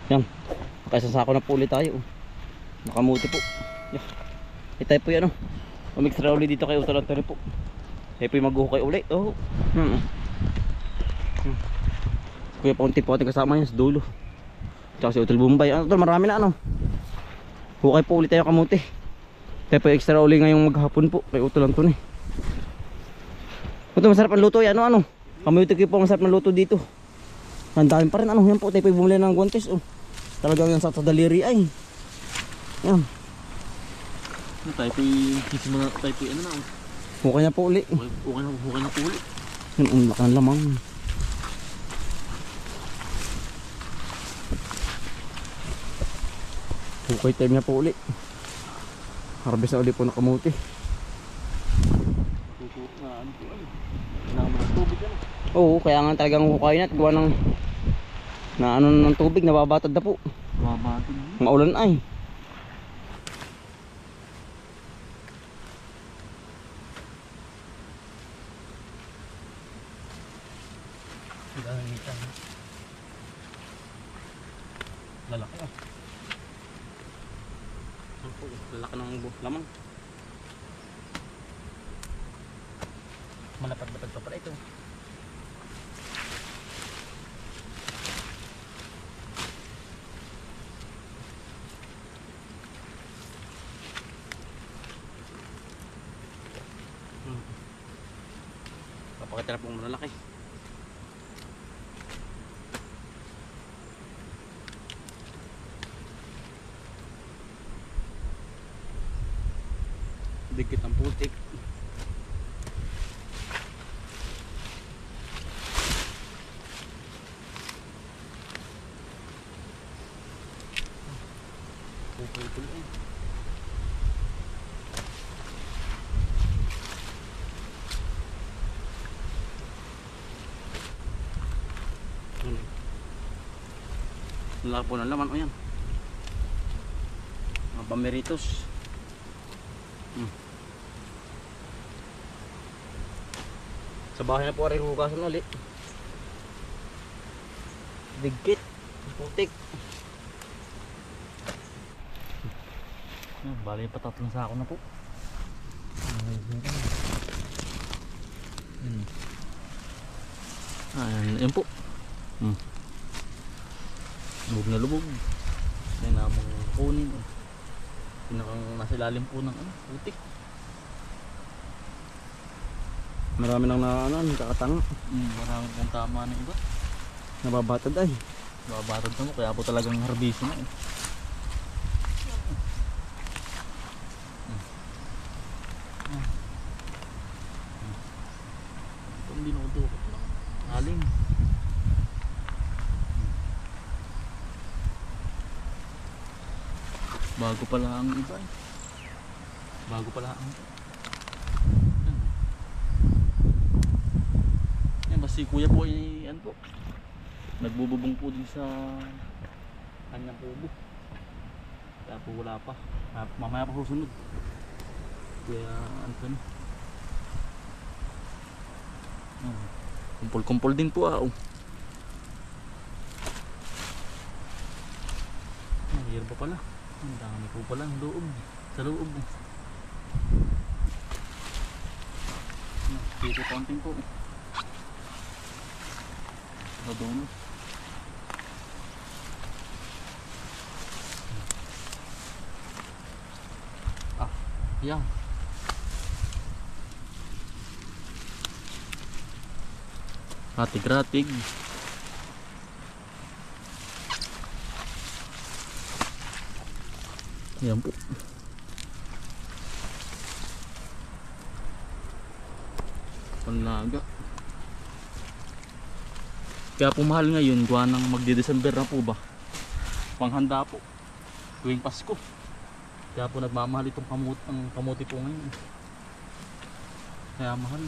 Yan. Nakaisang sako na po ulit tayo. Nakamuti po. Yan. Itay po yan, oh. Umixtra ulit dito kay Utol Antonio po. Tayo po yung maghuhukay ulit. Oh. Kuya Paunti po ating kasama yan sa dulo. Tsaka si Utol Bombay. Ano Utol, marami na ano. Hukay po ulit tayo kamuti. Tayo po extra ulit ngayong maghapon po kay Utol Antonio. Utol, masarap ang luto yan. Ano? Kamuti ko po masarap ng luto dito. Ang dami pa rin. Ano? Yan po. Tayo po yung bumili ng guantes. Oh. Talagang yan sa daliri ay. Yan. Tayo po yung sisimula. Tayo po yung ano na. Hukay na po ulit. Hukay na po ulit. Yan ang lakan lamang. Hukay time na po ulit. Harvest na ulit po na kamuti. Ano po ay. Kailangan mo ng tubig ano. Oo, kaya nga talagang hukay na. Gawa ng na ano ng tubig, nababatad na po. Mabatid. Maulan ay. Lalaki ah. Lalaki ng lamang. Malapad-lapad pa pala ito. Papakita na pong malalaki. Dikit ang putik. Pupul-pul. Laki po ng laman. O yan. Mga pameritos. Sa bahay na po rin hugasan ulit. Digkit. Putik. Bali pa 3 sako na po. Yan po. Lubog na lubog. May namang kunin. Pinakang nasa ilalim po ng putik. Marami nang nakakatanga. Marami pong tama na iba. Nababatad ay. Nababatad na mo. Kaya po talagang harbisyo na eh. Itong dinudukot lang. Aling. Bago pala ang iba eh. Bago pala ang iba. Si kuya po ay ano po, nagbububong po din sa kanyang kubo. Kaya po wala pa. Mamaya pa susunod. Kaya ano. Kumpul-kumpul din po ah. Mahirap pa pala. Ang dami po pala ang loob. Sa loob. Dito konting po. Doon. Yan. Ratig-ratig. Yan po. Panlaga. Kaya po mahal ngayon, gawa ng magdi-December na po ba. Panghanda po. Tuwing Pasko. Kaya po nagmamahal itong kamuti po ngayon. Kaya mahal.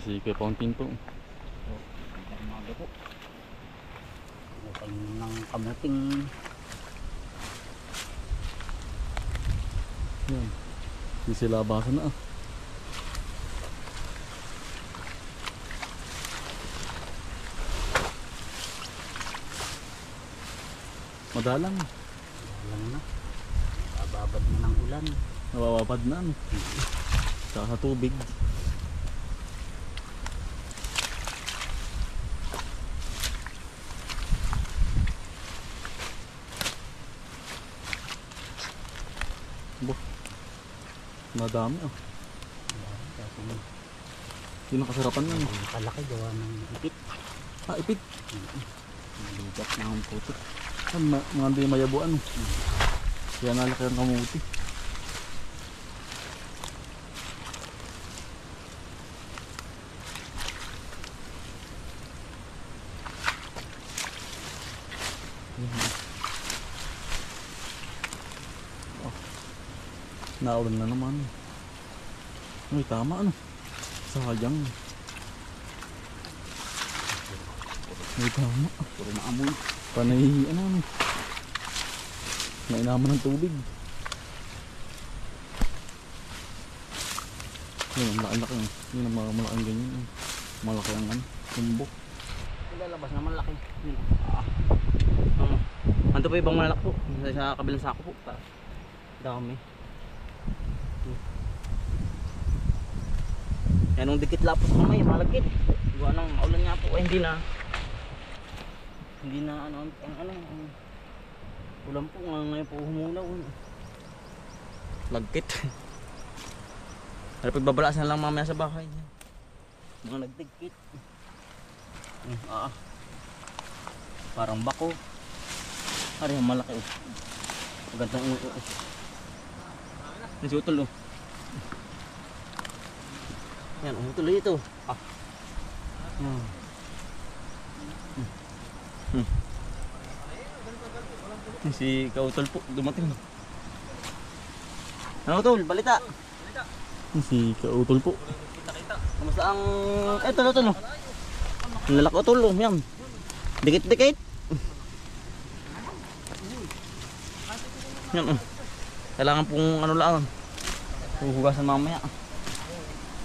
Sige, Pauntin po. Umaga po. kamuting Yan. Sisilabasan na ah. Madalang. lang na. Bababad na ng ulan. Nawawapad na ano. Saka sa tubig. Bo. Madami ah. Kasi Yun ang kasarapan nun. kalaki gawa ng ipit. Ah, ipit. Ligat na ang putik. Ah, mga hindi mayabuan. Kaya nalaki ang kamuti. Oh. Naulan na naman. Uy, tama ano. Sayang. Uy, tama. Puro maamoy. Panay, ano. Nainaman ng tubig. Yun, ang laki-laki. Yun ang mga malaking ganyan. Malaki ang ano, tumbok. Lalabas na malaki. Ando pa ibang malaki po. Sa kabilang sako po. Dami. Yan ang dikit lapos na may malagkit. Gawa ng maulan nga po. Hindi na ano ulan po ngayon po humulaw. Lagkit. Pero pagbabalasan lang mamaya sa bahay. Mga nagdikit. Parang bako. Ari malaki oh. Magandang Nasi utol oh. Yan, utol dito. Si Kautol po dumating. Ano utol? Balita. Si Kautol po. Kamusta ang eto utol oh. Lalaki utol oh, yan. Dikit-dikit. Yan oh. Kailangan pong ano lang. Huhugasan mamaya.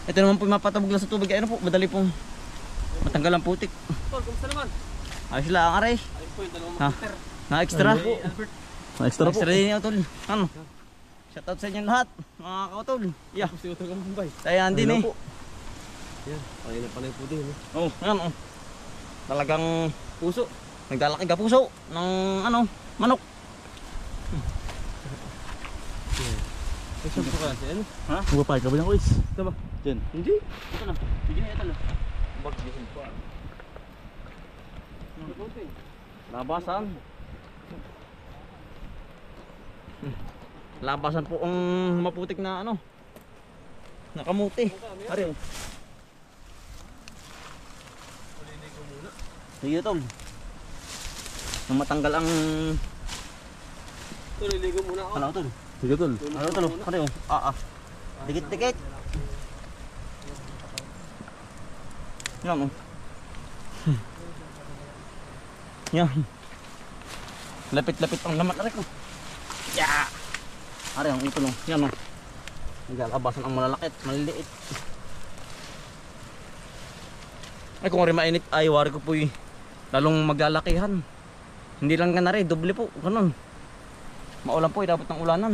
Ito naman po mapatabog lang sa tubig. Ano po, madali pong matanggal ang putik. Tol, kumusta naman? Ayos lang aray. Ayun po yung dalawang Ha? Na extra. Albert. Na-extra po. Extra din yung utol. Ano? Shoutout sa inyo lahat, mga kautol. Yeah. Si Utol ng Mumbai. Tayan din eh. Yan, ayun na pala yung puti. Oh, yan oh. Talagang puso. Naglalaki ka puso ng ano, manok. Saan po kasi? Ano? Ha? Bumapay ka ba yung ois? Ito ba? Diyan. Hindi. Ito na. Bigyan na ito na. Bagyan po. Labasan. Labasan po ang maputik na ano. Nakamuti. Ari. Sige tol. Nang matanggal ang Tol, liligo muna ako. ano tol. Sige tol. Ano tol? Ari oh. Dikit-dikit. Yan oh. Yan. Lapit-lapit ang lamat ari ko. Yeah. Ari ang ito no. Yan oh. Naglalabasan ang malalaki at maliliit. Ay kung rin mainit ay wari ko po lalong maglalakihan. Hindi lang ganari, doble po, ganun. Maulan po, dapat ng ulanan.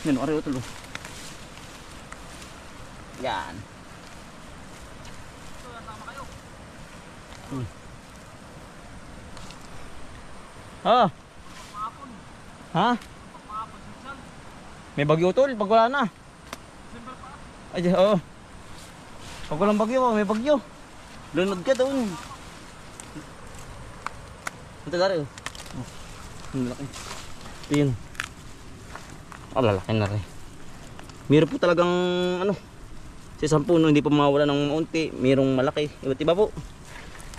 Yan, ari utol. Yan. Ha? Ha? May bagyo utol, pag wala na. Ay, oo. Pag walang bagyo, may bagyo. Lunod ka doon. Ito gari oh. Ang laki. Yun. Oh, lalaki na rin. Meron po talagang ano. Sa isang puno hindi pa mawala ng unti. Merong malaki. Iba't iba po.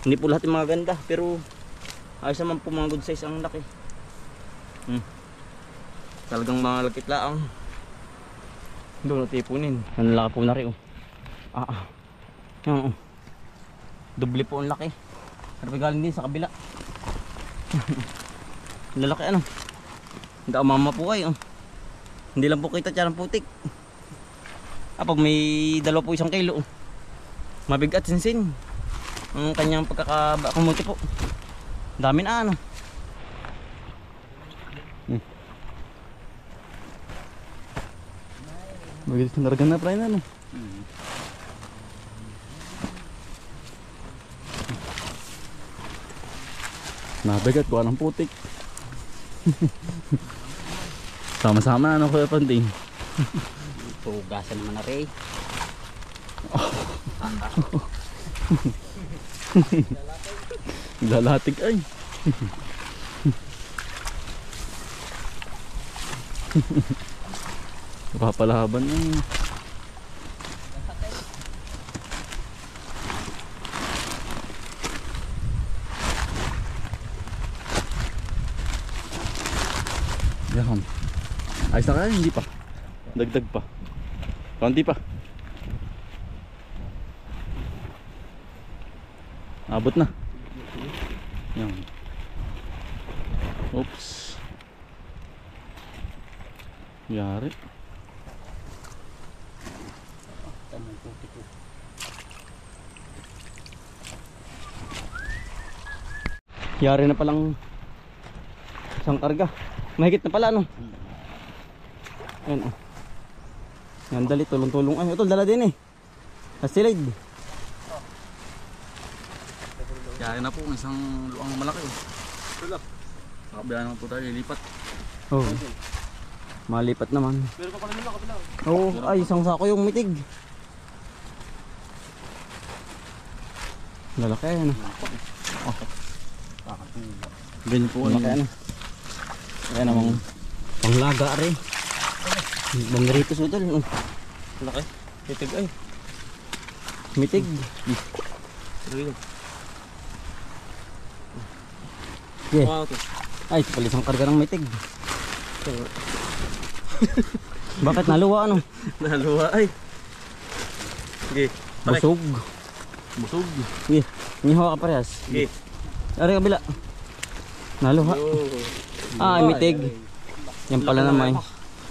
Hindi po lahat yung mga ganda. Pero ayos naman po mga good size ang laki. Talagang mga lagkit laang. Doon natipunin. Ang laki po na rin oh. Yan oh. Doble po ang laki. Pero galing din sa kabila. Lalaki ano. Hindi ako mamapuay oh. Hindi lang po kita tiyan ang putik. Pag may 2 po 1 kilo oh. Mabigat sinsin. Ang kanyang pagkakamuti po. Dami na ano. Magilis na nargan na pala yun ano. Nabigat ko ng putik. Sama-sama ano Kuya Panding. Tugasan naman na rin. Lalatig ay. Papalaban eh. Yan. Ayos na kaya? Hindi pa. Dagdag pa. Konti pa. Abot na. Yan. Oops. Yari. Yari na palang isang karga. Mahigit na pala no. Ayan oh. Yan dali tulong-tulong. Ay ito dala din eh. Nasilid. Yari na po, isang luang malaki. Nakabila naman po tayo, lilipat. Oo. Oh. Malipat naman. Pero pa pala nila kabila. Oo, ay isang sako yung mitig. Lalaki ano. Oh. Ganyan po lalaki ano. Kaya namang panglaga rin. Banderitos utol. Laki. Mitig ay. Mitig. Yeah. Wow, to. Ay, ito pala isang karga ng mitig. Bakit naluwa ano? Naluwa ay. Sige. Busog. Busog. Sige. Nihawa ka parehas. Sige. Ari kabila. Naluha. Ah, mitig. Yan pala naman.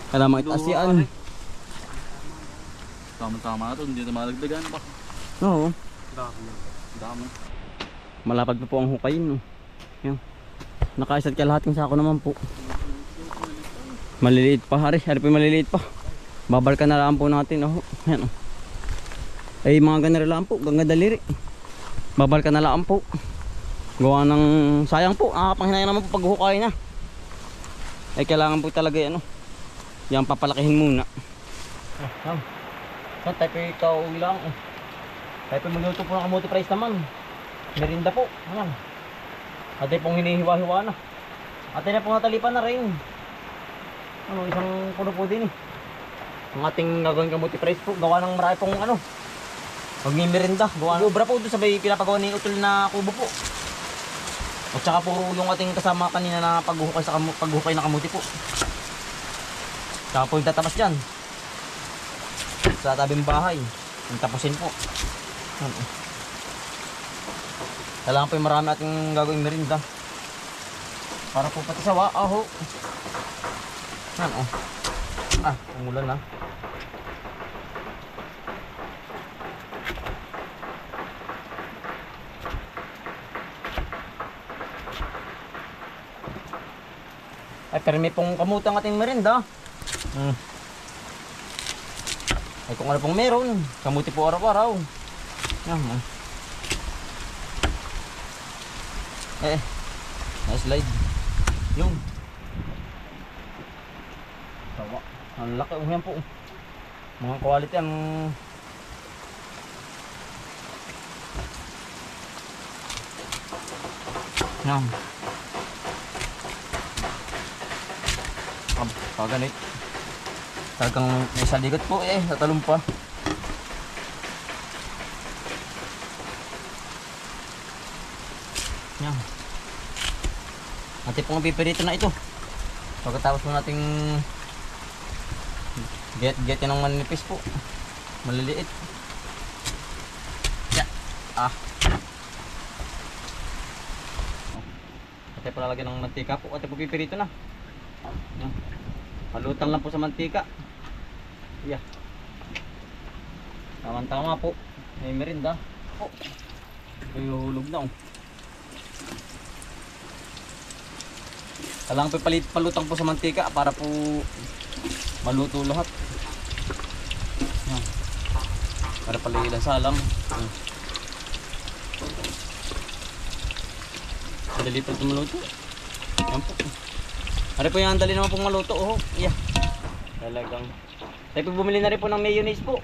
Kalamang itasian. Tama-tama na to, hindi na malagdagan pa. Oo. Dami. Malapad pa po ang hukayin. No? Yan. Nakaisat kalahating sako naman po. Maliliit pa hari. Hari pa maliliit pa. Babalkan na lang po natin. Oh. Yan. Oh. Ay mga ganera lang po. Ganga daliri. Babalkan na lang po. Gawa ng sayang po. Panghinayang naman po paghuhukay na. Ay kailangan po talaga ano. Yan papalakihin muna. So, tayo ikaw lang. Tayo magluto po ng kamuti price naman. Merinda po. Ayan. At pong hinihiwa-hiwa na. At na pong natalipan na rin. Ano, isang puno po din eh. Ang ating gagawin kamuti price po. Gawa ng marami pong ano. Pag may merinda. Gawa ng obra po doon sabay pinapagawa ni Utol na kubo po. At saka po yung ating kasama kanina na paghuhukay ng kamuti po. Saka po yung tatabas dyan. Sa tabing bahay. Yung tapusin po. Kailangan po yung marami ating gagawing merinda. Para po pati sa waaho. Yan oh. Umulan na. Ay, pero may pong kamutang ating merinda. Ay, kung ano pong meron. Kamuti po araw-araw. Yan. Na-slide. Yung. Tawa. Ang laki. Yan po. Mga quality ang... Yan. Paganit. Talagang may saligot po eh. Natalong pa. Yan. Atin pong pipirito na ito. Pagkatapos po nating get ng manipis po. Maliliit. Yeah. Ate po lalagyan ng mantika po. Ate po pipirito na. Yan. Palutang lang po sa mantika. Yeah. Tama-tama po. May merinda. Oh. May hulog na oh. Kailangan po palutang po sa mantika para po maluto lahat. Yan. Para pala ilang salang. Yan. Madali po ito maluto. Yan po. Ano po yung dali naman pong maluto. Oh. Yeah. Talagang. Tayo po bumili na rin po ng mayonnaise po.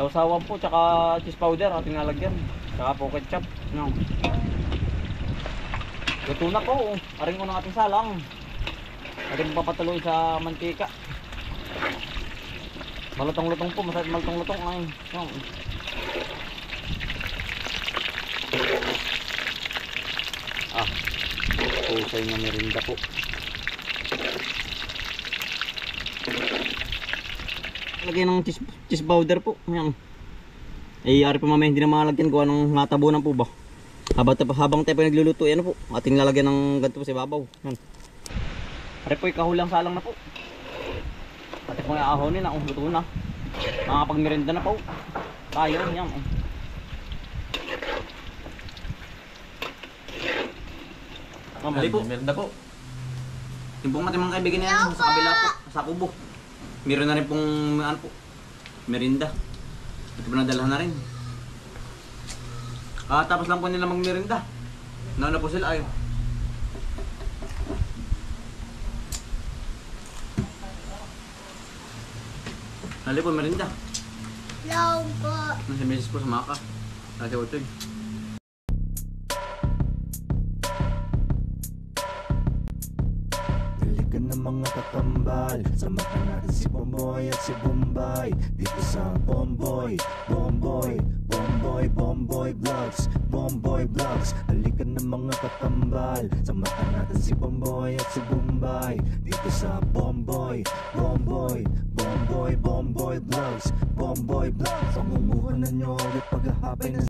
Sausawan po, tsaka cheese powder ating nalagyan. Tsaka po ketchup. No. Luto na po. Aring ko ng ating salang. Ating papatuloy sa mantika. Malutong-lutong po. Masarap malutong-lutong. Ay. No. Ah. Pusay na merinda po. Lagyan ng cheese powder po. Ayan. Ari po mamaya hindi na malagyan ko anong natabunan po ba. Habang tayo po nagluluto, ano po, ating lalagyan ng ganito po sa ibabaw. Ayan. Ari po ikahulang salang na po. Ate po yung ahonin na, luto na. Makakapagmerinda na po. Tayo, yan. Mamali po. Merinda po. Yung pong ating mga kaibigan na yan, sa kabila po, sa kubo. Meron na rin pong ano po, merinda. Ito po nadalhan na rin. Tapos lang po nila magmerinda. Nauna po sila ay. Hali po merinda. Hello po. Nasa meses po sa maka. Ate Utoy. Balikan ng mga kakambal, samahan natin si Bomboy at si Bombay dito sa Bomboy, Bomboy, Bomboy, Bomboy Vlogs, Bomboy Vlogs. Balikan ng mga kakambal, samahan natin si Bomboy at si Bombay dito sa Bomboy, Bomboy, Bomboy, Bomboy Vlogs, Bomboy Vlogs. Pangumuhan na nyo ulit paghahapay na